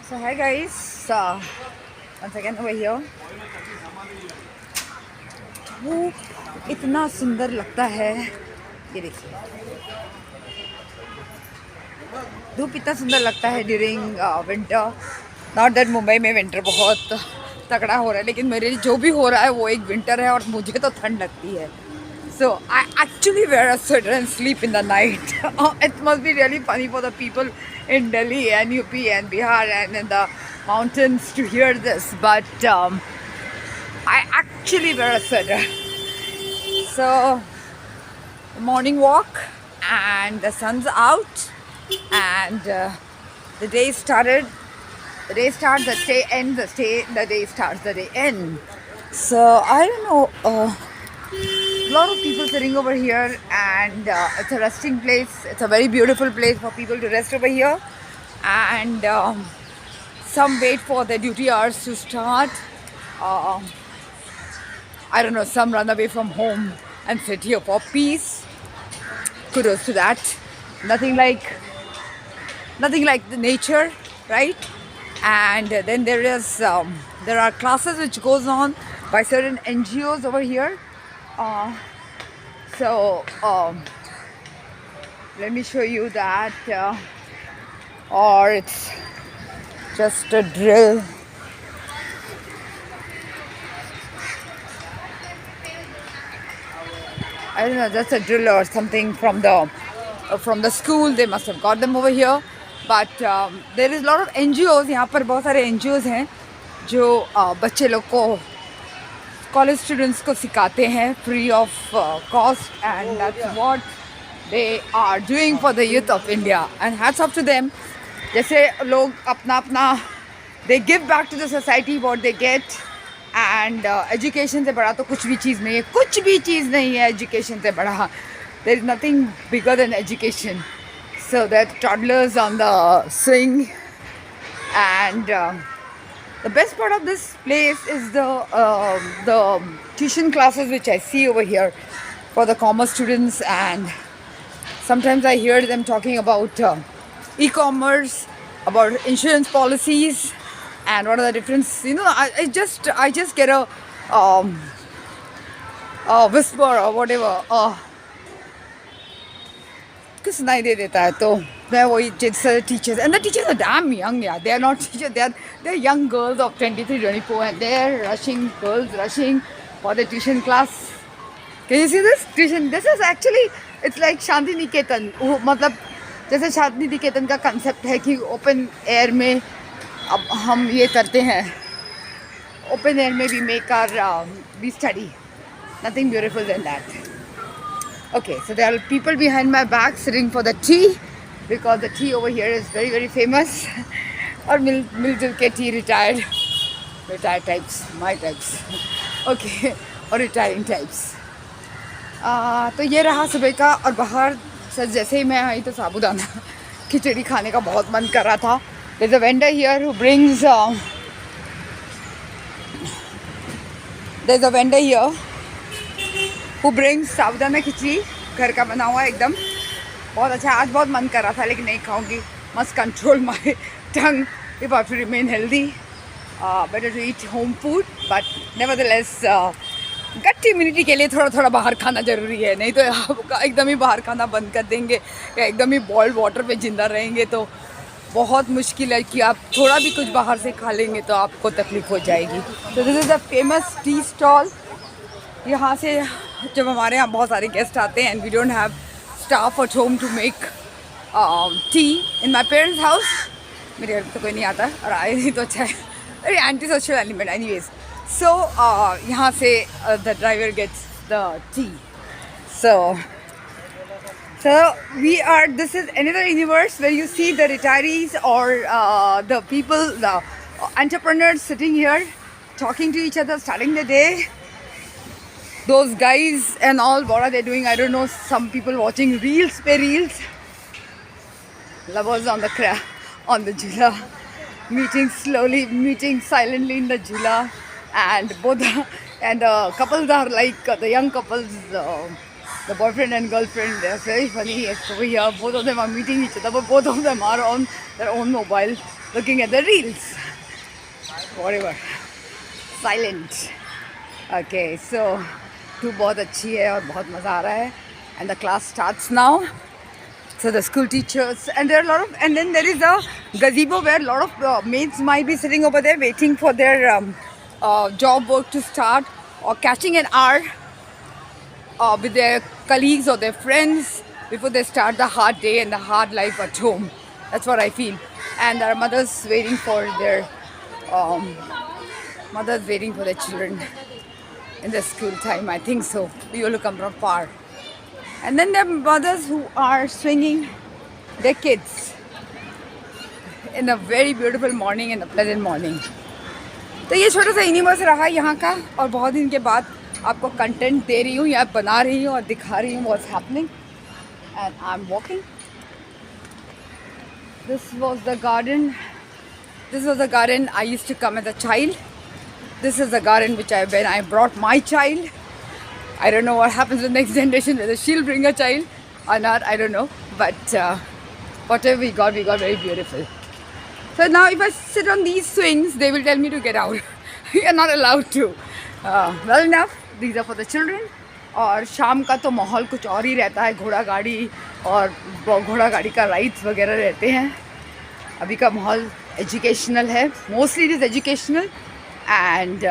So hi guys, once again over here. वो इतना सुंदर लगता है, ये देखिए धूप इतना सुंदर लगता है during winter. Not that Mumbai में विंटर बहुत तगड़ा हो रहा है, लेकिन मेरे लिए जो भी हो रहा है वो एक विंटर है और मुझे तो ठंड लगती है. So I actually wear a sweater and sleep in the night. It must be really funny for the people in Delhi and UP and Bihar and in the mountains to hear this, but I actually wear a sweater. So morning walk and the sun's out and the day started. The day starts, the day ends, the day starts, the day ends. So I don't know. A lot of people sitting over here and it's a resting place. It's a very beautiful place for people to rest over here, and some wait for their duty hours to start. I don't know, some run away from home and sit here for peace. Kudos to that. Nothing like the nature, right? And then there are classes which goes on by certain NGOs over here. So let me show you that, or it's just a drill. I don't know, that's a drill or something from the school. They must have got them over here. But there is a lot of NGOs. यहाँ पर बहुत सारे NGOs हैं जो बच्चे लोग को, college students को सिखाते हैं free of cost, and that's what they are doing for the youth of India, and hats off to them. जैसे लोग अपना अपना they give back to the society what they get, and education से बड़ा तो कुछ भी चीज़ नहीं है, कुछ भी चीज़ नहीं है एजुकेशन से बड़ा. There is nothing bigger than education. So that toddlers on the swing, and the best part of this place is the tuition classes which I see over here for the commerce students, and sometimes I hear them talking about e-commerce, about insurance policies, and what are the difference. You know, I just get a whisper or whatever. कुछ सुनाई दे देता है तो मैं वही teachers, and the teachers are damn young. Yeah, they are not teachers, they're young girls of 23 24, and they're rushing for the tuition class. Can you see this tuition? This is actually, it's like Shanti Niketan. मतलब जैसे शांति निकेतन का concept है कि open air में अब हम ये करते हैं, ओपन एयर में we study. Nothing beautiful than that. Okay, so there are people behind my back sitting for the tea, because the tea over here is very very famous. और मिलजुल के T retired types, my types. Okay, और retiring types. तो ये रहा सुबह का, और बाहर सर जैसे ही मैं आई तो साबूदाना खिचड़ी खाने का बहुत मन कर रहा था. There's a vendor here who brings साबूदाना खिचड़ी, घर का बना हुआ एकदम बहुत अच्छा. आज बहुत मन कर रहा था लेकिन नहीं खाऊंगी. Must control my tongue if I have to remain healthy. Better to eat home food, but nevertheless gut immunity के लिए थोड़ा थोड़ा बाहर खाना ज़रूरी है. नहीं तो आप एकदम ही बाहर खाना बंद कर देंगे या एकदम ही बॉइल्ड वाटर पे ज़िंदा रहेंगे तो बहुत मुश्किल है कि आप थोड़ा भी कुछ बाहर से खा लेंगे तो आपको तकलीफ़ हो जाएगी. तो this is the famous tea stall. यहाँ से जब हमारे यहाँ बहुत सारे गेस्ट आते हैं, and we don't have staff at home to make tea. In my parents house मेरे घर तो कोई नहीं आता, और आए नहीं तो अच्छा है. अरे anti social element anyways. So यहाँ से the driver gets the tea. So we are, this is another universe where you see the retirees or the people, the entrepreneurs sitting here talking to each other, starting the day. Those guys and all, what are they doing? I don't know. Some people watching reels, lovers on the jhula, meeting silently in the jhula, and the couples are like the young couples. The boyfriend and girlfriend, they're very funny. Over here, both of them are meeting each other, but both of them are on their own mobile. looking at the reels, whatever. Silent. Okay, so तू बहुत अच्छी है और बहुत मज़ा आ रहा है. And the class starts now. So the school teachers, and there are a lot of, and then there is a gazebo where a lot of maids might be sitting over there waiting for their job work to start, or catching an hour with their colleagues or their friends before they start the hard day and the hard life at home. That's what I feel. And there are mothers waiting for their children in the school time. I think so. People who come from far. And then there are mothers who are swinging their kids in a very beautiful morning, in a pleasant morning. तो ये छोटा सा universe रहा यहाँ का, और बहुत दिन के बाद आपको कंटेंट दे रही हूँ या बना रही हूँ और दिखा रही हूँ what's happening. And I'm walking. This was the garden. This was the garden I used to come as a child. This is the garden when I brought my child. I don't know what happens with the next generation, whether she'll bring a child or not, I don't know. But whatever we got very beautiful. So now if I sit on these swings, they will tell me to get out. You're not allowed to. Well enough, these are for the children. और शाम का तो माहौल कुछ और ही रहता है, घोड़ा गाड़ी और घोड़ा गाड़ी का राइड्स वगैरह रहते हैं. अभी का माहौल एजुकेशनल है, mostly it is educational, and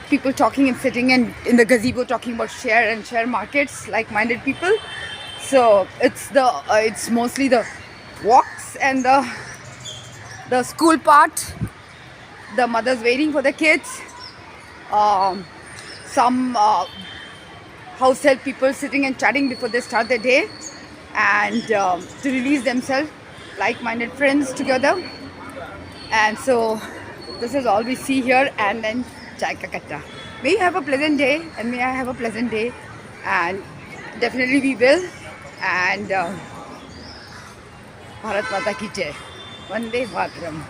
people talking and sitting and in the gazebo talking about share markets, like-minded people. So it's mostly the walks and the school part, the mothers waiting for the kids, some house help people sitting and chatting before they start their day, and to release themselves, like-minded friends together. And so this is all we see here. And then chai ka katta. May you have a pleasant day, and may I have a pleasant day, and definitely we will. And Bharat Mata ki jai. Vande Mataram.